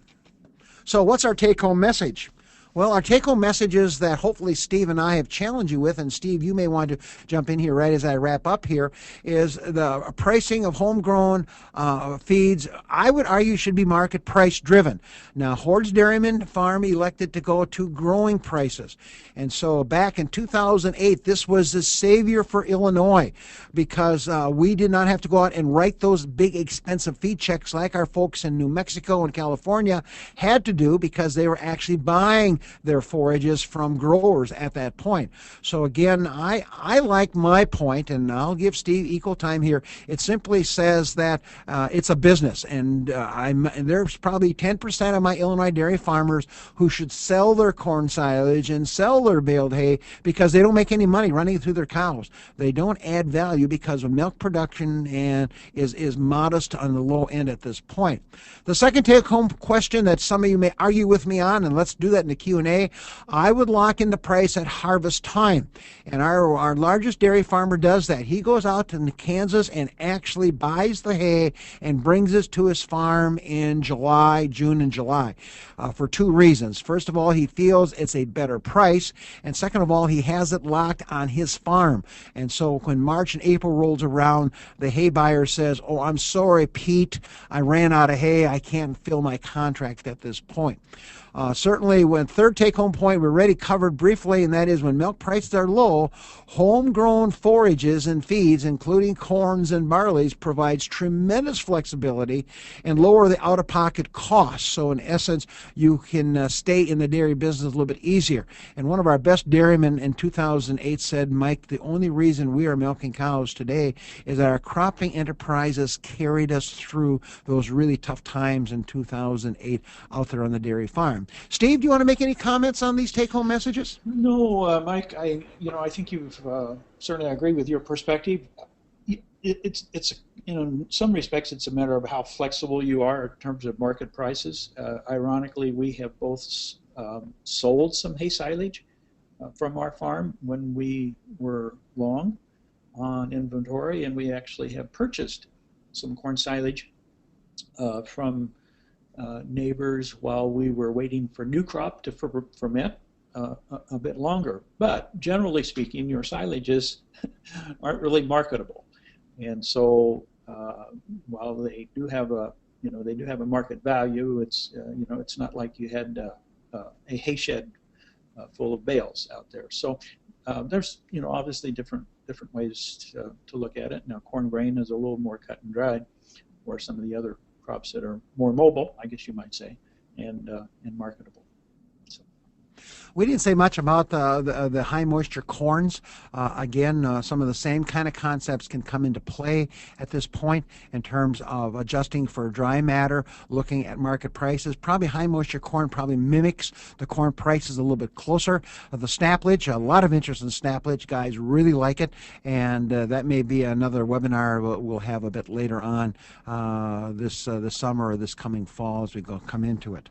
[SPEAKER 2] So what's our take-home message? Well, our take-home messages that hopefully Steve and I have challenged you with, and Steve, you may want to jump in here right as I wrap up here, is the pricing of homegrown feeds, I would argue, should be market price driven. Now, Hoard's Dairyman Farm elected to go to growing prices. And so back in 2008, this was the savior for Illinois because we did not have to go out and write those big expensive feed checks like our folks in New Mexico and California had to do because they were actually buying their forages from growers at that point. So again, I like my point, and I'll give Steve equal time here. It simply says that it's a business, and there's probably 10% of my Illinois dairy farmers who should sell their corn silage and sell their baled hay because they don't make any money running through their cows. They don't add value because of milk production and is modest on the low end at this point. The second take-home question that some of you may argue with me on, and let's do that in the Q&A, I would lock in the price at harvest time. And our largest dairy farmer does that. He goes out to Kansas and actually buys the hay and brings it to his farm in June and July for two reasons. First of all, he feels it's a better price. And second of all, he has it locked on his farm. And so when March and April rolls around, the hay buyer says, "Oh, I'm sorry, Pete, I ran out of hay. I can't fill my contract at this point." Certainly, when third take-home point, we're already covered briefly, and that is when milk prices are low, homegrown forages and feeds, including corns and barleys, provides tremendous flexibility and lower the out-of-pocket costs. So in essence, you can stay in the dairy business a little bit easier. And one of our best dairymen in 2008 said, "Mike, the only reason we are milking cows today is that our cropping enterprises carried us through those really tough times in 2008 out there on the dairy farm." Steve, do you want to make any comments on these take-home messages?
[SPEAKER 1] No, Mike. I think you've certainly agree with your perspective. It's in some respects it's a matter of how flexible you are in terms of market prices. Ironically, we have both sold some hay silage from our farm when we were long on inventory, and we actually have purchased some corn silage from neighbors while we were waiting for new crop to ferment a bit longer. But generally speaking, your silages aren't really marketable, and so while they do have a market value, it's it's not like you had a hay shed full of bales out there. So there's obviously different ways to look at it. Now, corn grain is a little more cut and dried, or some of the other crops that are more mobile, I guess you might say, and marketable. So.
[SPEAKER 2] We didn't say much about the high moisture corns. Again, some of the same kind of concepts can come into play at this point in terms of adjusting for dry matter, looking at market prices. Probably high moisture corn probably mimics the corn prices a little bit closer. The snaplage, a lot of interest in snaplage. Guys really like it, and that may be another webinar we'll have a bit later on this summer or this coming fall as we come into it.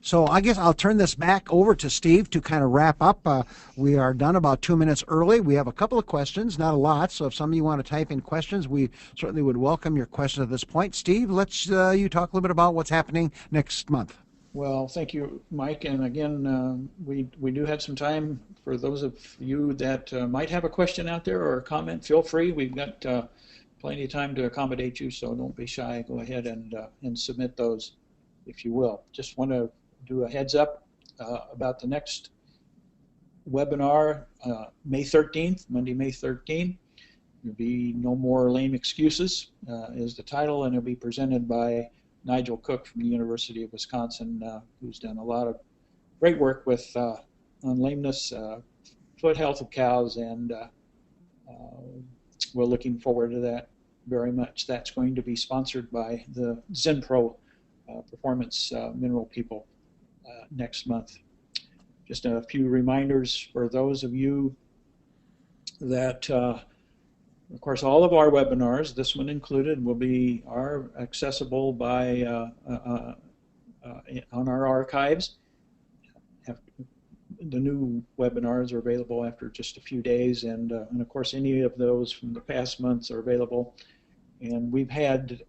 [SPEAKER 2] So I guess I'll turn this back over to Steve to kind of wrap up. We are done about 2 minutes early. We have a couple of questions, not a lot. So if some of you want to type in questions, we certainly would welcome your questions at this point. Steve, let's you talk a little bit about what's happening next month.
[SPEAKER 1] Well, thank you, Mike. And again, we do have some time for those of you that might have a question out there or a comment. Feel free. We've got plenty of time to accommodate you, so don't be shy. Go ahead and submit those, if you will. Just want to do a heads up about the next webinar, May 13th, Monday, May 13th. There'll be No More Lame Excuses is the title, and it'll be presented by Nigel Cook from the University of Wisconsin, who's done a lot of great work with on lameness, foot health of cows, and we're looking forward to that very much. That's going to be sponsored by the Zenpro Performance Mineral people next month. Just a few reminders for those of you that, of course, all of our webinars, this one included, are accessible by on our archives. The new webinars are available after just a few days, and of course, any of those from the past months are available. And we've had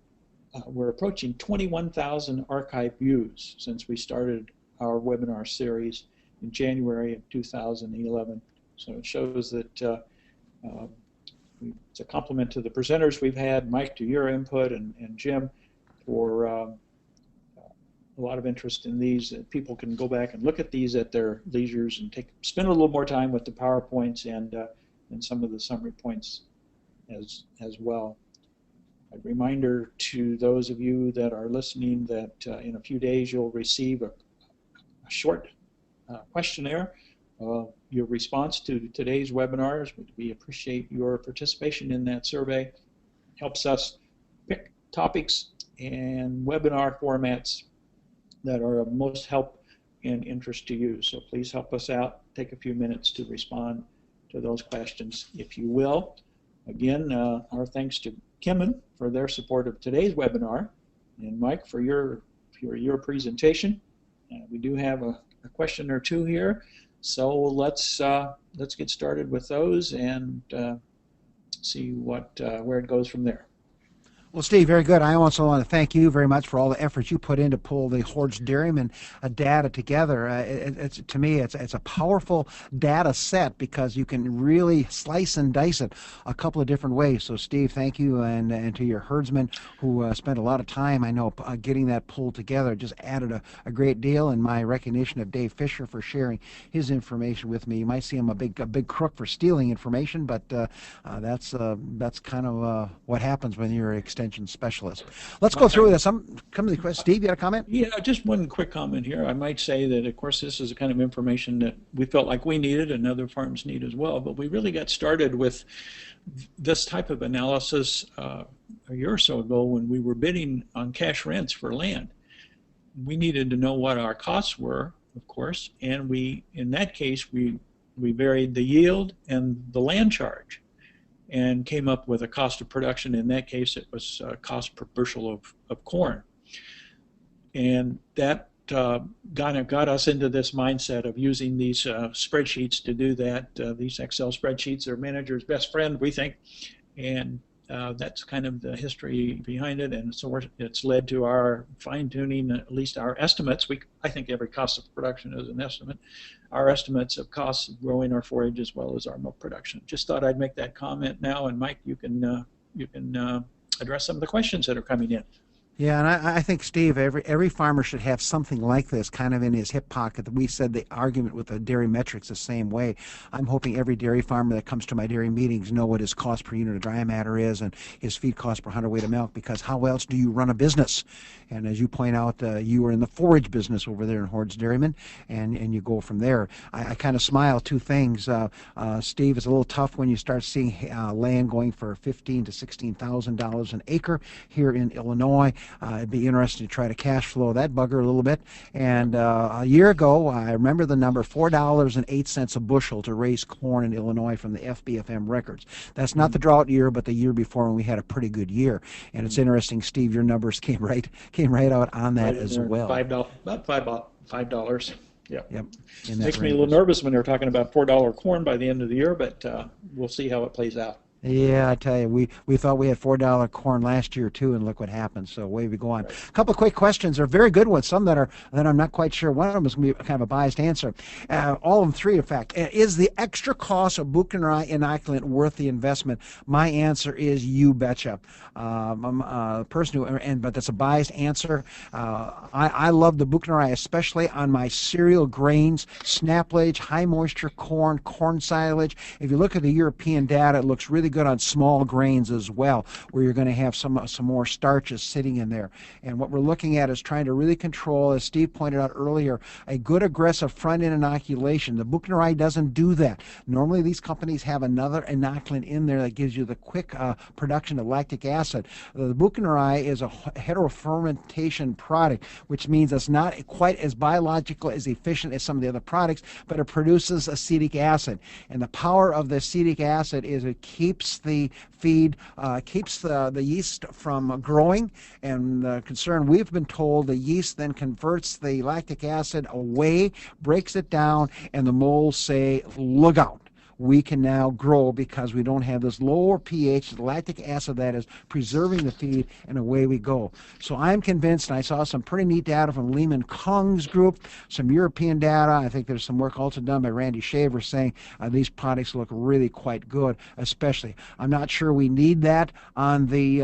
[SPEAKER 1] we're approaching 21,000 archive views since we started our webinar series, in January of 2011. So it shows that it's a compliment to the presenters we've had, Mike, to your input, and Jim for a lot of interest in these. People can go back and look at these at their leisures and spend a little more time with the PowerPoints and some of the summary points as well. A reminder to those of you that are listening that in a few days you'll receive a short questionnaire. Your response to today's webinars, we appreciate your participation in that survey. Helps us pick topics and webinar formats that are of most help and interest to you. So please help us out. Take a few minutes to respond to those questions, if you will. Again, our thanks to Kimman for their support of today's webinar, and Mike for your presentation. We do have a question or two here, so let's get started with those and see where it goes from there.
[SPEAKER 2] Well, Steve, very good. I also want to thank you very much for all the efforts you put in to pull the Hoard's Dairyman data together. To me, it's a powerful data set because you can really slice and dice it a couple of different ways. So, Steve, thank you, and to your herdsmen who spent a lot of time, I know, getting that pulled together. Just added a great deal, and my recognition of Dave Fisher for sharing his information with me. You might see him a big crook for stealing information, but that's kind of what happens when you're extending specialist. Let's go through this. Come to the question. Steve, you had a comment?
[SPEAKER 1] Yeah, just one quick comment here. I might say that, of course, this is the kind of information that we felt like we needed and other farms need as well, but we really got started with this type of analysis a year or so ago when we were bidding on cash rents for land. We needed to know what our costs were, of course, and in that case, we varied the yield and the land charge, and came up with a cost of production. In that case, it was cost per bushel of corn. And that got us into this mindset of using these spreadsheets to do that. These Excel spreadsheets are manager's best friend, we think. And that's kind of the history behind it. And so it's led to our fine-tuning, at least our estimates. I think every cost of production is an estimate. Our estimates of costs of growing our forage as well as our milk production. Just thought I'd make that comment now, and Mike, you can address some of the questions that are coming in.
[SPEAKER 2] Yeah, and I think, Steve, every farmer should have something like this kind of in his hip pocket. That we said the argument with the dairy metrics the same way. I'm hoping every dairy farmer that comes to my dairy meetings know what his cost per unit of dry matter is and his feed cost per hundredweight of milk, because how else do you run a business? And as you point out, you were in the forage business over there in Hoard's Dairyman, and you go from there. I kind of smile. Two things. Steve, it's a little tough when you start seeing land going for $15,000 to $16,000 an acre here in Illinois. It'd be interesting to try to cash flow that bugger a little bit. And a year ago, I remember the number, $4.08 a bushel to raise corn in Illinois from the FBFM records. That's not the drought year, but the year before when we had a pretty good year. And it's interesting, Steve, your numbers came right out on that as well.
[SPEAKER 1] About $5. Yeah.
[SPEAKER 2] Yep.
[SPEAKER 1] Makes me a little nervous when they're talking about $4 corn by the end of the year, but we'll see how it plays out.
[SPEAKER 2] Yeah, I tell you, we thought we had $4 corn last year too, and look what happened. So away we go on.
[SPEAKER 1] Right.
[SPEAKER 2] A couple of quick questions. They're very good ones. Some that I'm not quite sure. One of them is going to be kind of a biased answer. All of them three, in fact. Is the extra cost of Buchenrai inoculant worth the investment? My answer is you betcha. I'm a person but that's a biased answer. I love the Buchenrai, especially on my cereal grains, snaplage, high moisture corn, corn silage. If you look at the European data, it looks really good on small grains as well, where you're going to have some more starches sitting in there. And what we're looking at is trying to really control, as Steve pointed out earlier, a good aggressive front-end inoculation. The Buchenrai doesn't do that. Normally these companies have another inoculant in there that gives you the quick production of lactic acid. The Buchenrai is a heterofermentation product, which means it's not quite as biological, as efficient as some of the other products, but it produces acetic acid. And the power of the acetic acid is it keeps the feed, keeps the yeast from growing, and the concern we've been told, the yeast then converts the lactic acid away, breaks it down, and the moles say, look out. we can now grow because we don't have this lower pH, the lactic acid that is preserving the feed, and away we go. So I'm convinced, and I saw some pretty neat data from Lehman Kung's group, some European data. I think there's some work also done by Randy Shaver saying these products look really quite good, especially. I'm not sure we need that on the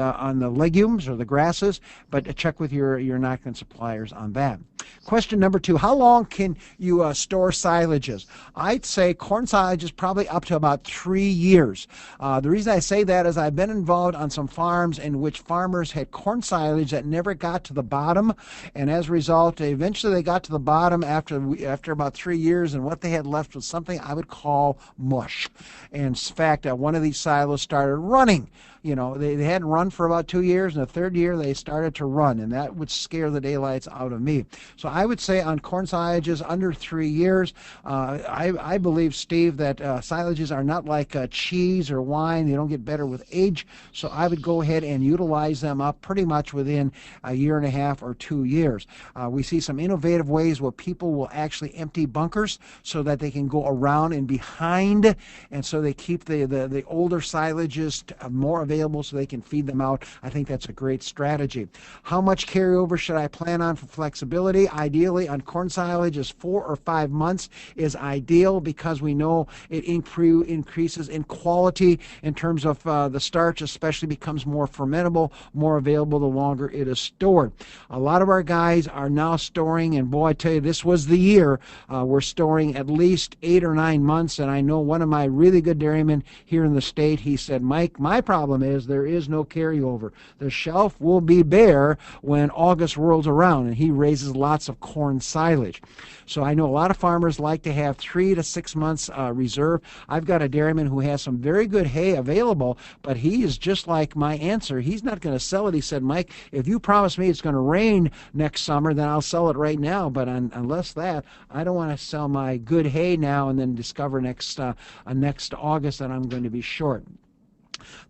[SPEAKER 2] legumes or the grasses, but check with your inoculant suppliers on that. Question number 2, how long can you store silages? I'd say corn silage is probably up to about 3 years. The reason I say that is I've been involved on some farms in which farmers had corn silage that never got to the bottom, and as a result, eventually they got to the bottom after about 3 years, and what they had left was something I would call mush. And in fact, one of these silos started running. You know, they hadn't run for about 2 years, and the third year they started to run, and that would scare the daylights out of me. So I would say on corn silages under 3 years, I believe, Steve, that silages are not like cheese or wine. They don't get better with age. So I would go ahead and utilize them up pretty much within a year and a half or 2 years. We see some innovative ways where people will actually empty bunkers so that they can go around and behind, and so they keep the older silages more available so they can feed them out. I think that's a great strategy. How much carryover should I plan on for flexibility? Ideally on corn silage is 4 or 5 months is ideal, because we know it increases in quality in terms of the starch, especially becomes more fermentable, more available the longer it is stored. A lot of our guys are now storing, and boy, I tell you, this was the year, we're storing at least 8 or 9 months, and I know one of my really good dairymen here in the state, he said, Mike, my problem is there is no carryover. The shelf will be bare when August rolls around, and he raises lots of corn silage. So I know a lot of farmers like to have 3 to 6 months reserve. I've got a dairyman who has some very good hay available, but he is just like my answer. He's not going to sell it. He said, Mike, if you promise me it's going to rain next summer, then I'll sell it right now. But unless that, I don't want to sell my good hay now and then discover next August that I'm going to be short.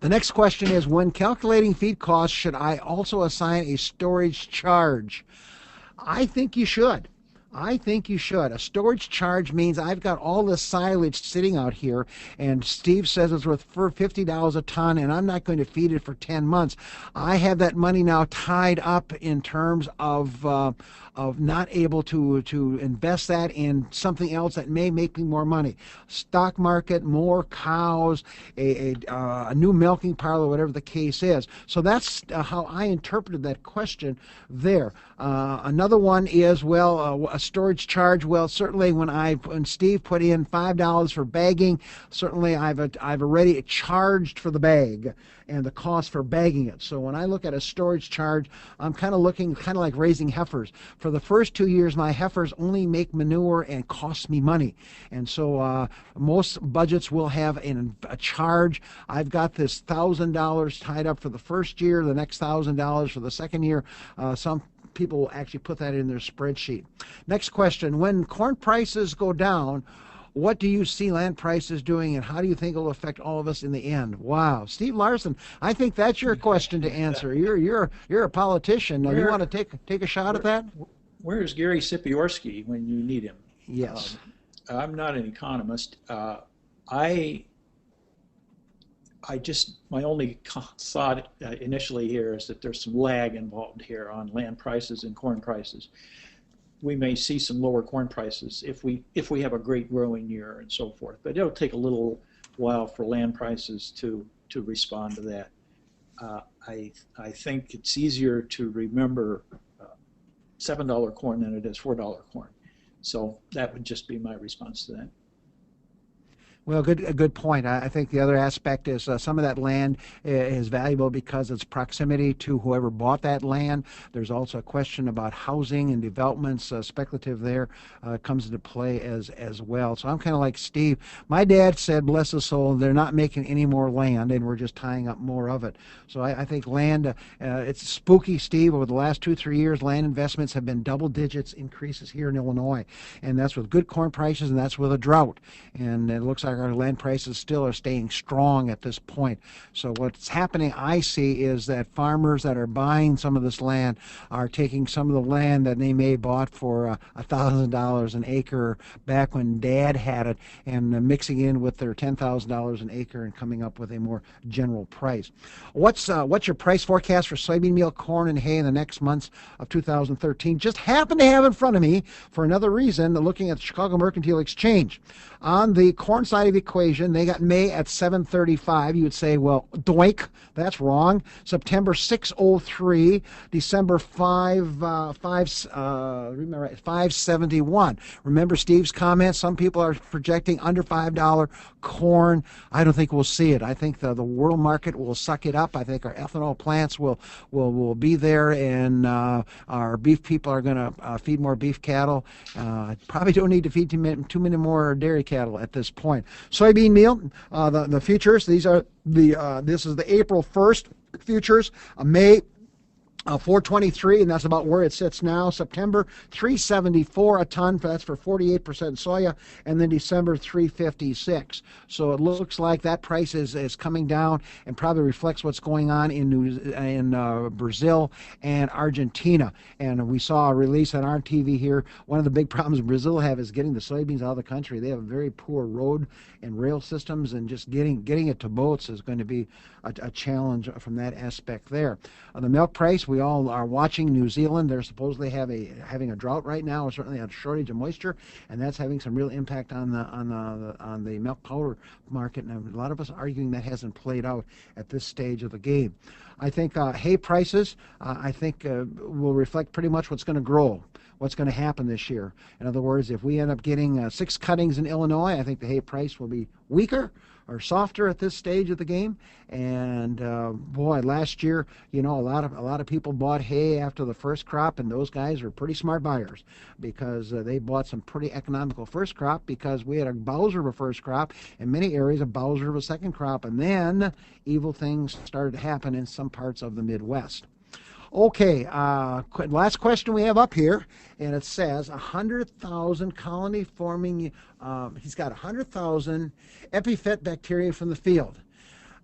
[SPEAKER 2] The next question is, when calculating feed costs, should I also assign a storage charge? I think you should. I think you should. A storage charge means I've got all this silage sitting out here, and Steve says it's worth $50 a ton, and I'm not going to feed it for 10 months. I have that money now tied up in terms of not able to invest that in something else that may make me more money. Stock market, more cows, a new milking parlor, whatever the case is. So that's how I interpreted that question there. Another one is, well, a storage charge. Well, certainly when Steve put in $5 for bagging, certainly I've already charged for the bag and the cost for bagging it. So when I look at a storage charge, I'm kind of looking like raising heifers. For the first 2 years, my heifers only make manure and cost me money. And so most budgets will have a charge. I've got this $1,000 tied up for the first year, the next $1,000 for the second year. Some people will actually put that in their spreadsheet. Next question, when corn prices go down, what do you see land prices doing, and how do you think it will affect all of us in the end? Wow, Steve Larson, I think that's your question to answer. You're a politician. Now, you want to take a shot at that?
[SPEAKER 1] Where's Gary Sipiorski when you need him?
[SPEAKER 2] Yes.
[SPEAKER 1] I'm not an economist. My only thought initially here is that there's some lag involved here on land prices and corn prices. We may see some lower corn prices if we have a great growing year and so forth, but it'll take a little while for land prices to respond to that. I think it's easier to remember $7 corn than it is $4 corn. So that would just be my response to that.
[SPEAKER 2] Well, a good point. I think the other aspect is some of that land is valuable because its proximity to whoever bought that land. There's also a question about housing and developments, speculative there comes into play as well. So I'm kind of like Steve. My dad said, bless his soul, they're not making any more land, and we're just tying up more of it. So I think land, it's spooky, Steve. Over the last 2-3 years, land investments have been double digits increases here in Illinois, and that's with good corn prices, and that's with a drought. And it looks like our land prices still are staying strong at this point. So what's happening, I see, is that farmers that are buying some of this land are taking some of the land that they may have bought for $1,000 an acre back when Dad had it, and mixing in with their $10,000 an acre and coming up with a more general price. What's your price forecast for soybean meal, corn, and hay in the next months of 2013? Just happen to have in front of me, for another reason, looking at the Chicago Mercantile Exchange. On the corn side of the equation, they got May at 735. You would say, well, doink, that's wrong. September 603, December 571. Remember Steve's comment? Some people are projecting under $5 corn. I don't think we'll see it. I think the world market will suck it up. I think our ethanol plants will be there, and our beef people are going to feed more beef cattle. Probably don't need to feed too many more dairy cattle at this point. Soybean meal, the futures. These are this is the April 1st futures. May 423, and that's about where it sits now. September 374 a ton, that's for 48% soya, and then December 356. So it looks like that price is coming down, and probably reflects what's going on in Brazil and Argentina. And we saw a release on our TV here. One of the big problems Brazil have is getting the soybeans out of the country. They have very poor road and rail systems, and just getting it to boats is going to be a challenge from that aspect there. The milk price, we all are watching New Zealand. They're supposedly having a drought right now, or certainly a shortage of moisture, and that's having some real impact on the milk powder market. And a lot of us arguing that hasn't played out at this stage of the game. I think hay prices, will reflect pretty much what's going to grow, what's going to happen this year. In other words, if we end up getting 6 cuttings in Illinois, I think the hay price will be weaker or softer at this stage of the game. And boy, last year, a lot of people bought hay after the first crop, and those guys were pretty smart buyers, because they bought some pretty economical first crop, because we had a Bowser of a first crop, in many areas a Bowser of a second crop, and then evil things started to happen in some parts of the Midwest. Okay, last question we have up here, and it says 100,000 colony forming, he's got 100,000 epiphyt bacteria from the field.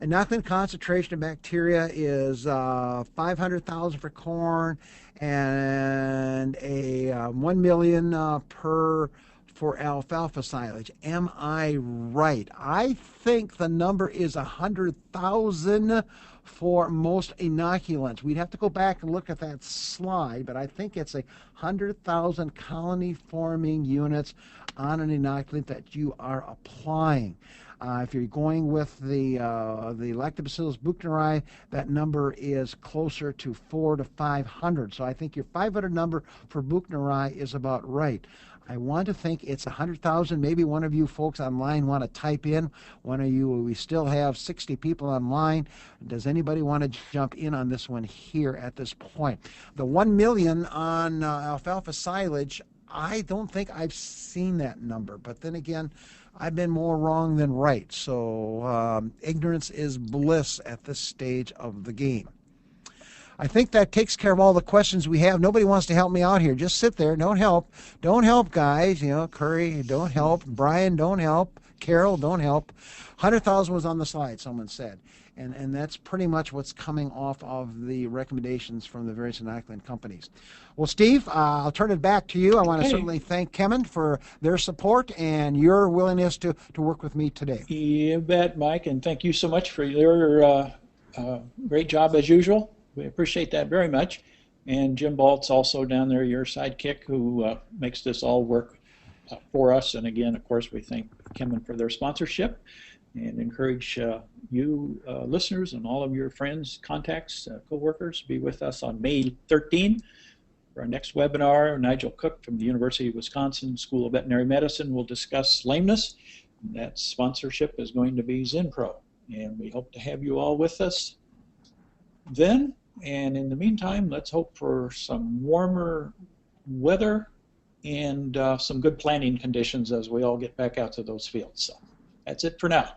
[SPEAKER 2] Inoculant concentration of bacteria is 500,000 for corn, and a 1 million per for alfalfa silage. Am I right? I think the number is 100,000 for most inoculants. We'd have to go back and look at that slide, but I think it's 100,000 colony forming units on an inoculant that you are applying. If you're going with the Lactobacillus buchneri, that number is closer to 400 to 500. So I think your 500 number for buchneri is about right. I want to think it's 100,000. Maybe one of you folks online want to type in. One of you, we still have 60 people online. Does anybody want to jump in on this one here at this point? The 1 million on alfalfa silage, I don't think I've seen that number. But then again, I've been more wrong than right. So ignorance is bliss at this stage of the game. I think that takes care of all the questions we have. Nobody wants to help me out here. Just sit there. Don't help. Don't help, guys. Curry, don't help. Brian, don't help. Carol, don't help. 100,000 was on the slide, someone said. And that's pretty much what's coming off of the recommendations from the various inoculant companies. Well, Steve, I'll turn it back to you. I want to certainly thank Kemin for their support and your willingness to work with me today.
[SPEAKER 1] You bet, Mike, and thank you so much for your great job as usual. We appreciate that very much. And Jim Balt's also down there, your sidekick, who makes this all work for us. And again, of course, we thank Kemin for their sponsorship, and encourage you listeners and all of your friends, contacts, co-workers to be with us on May 13 for our next webinar. Nigel Cook from the University of Wisconsin School of Veterinary Medicine will discuss lameness. That sponsorship is going to be Zinpro, and we hope to have you all with us then. And in the meantime, let's hope for some warmer weather and some good planting conditions as we all get back out to those fields. So that's it for now.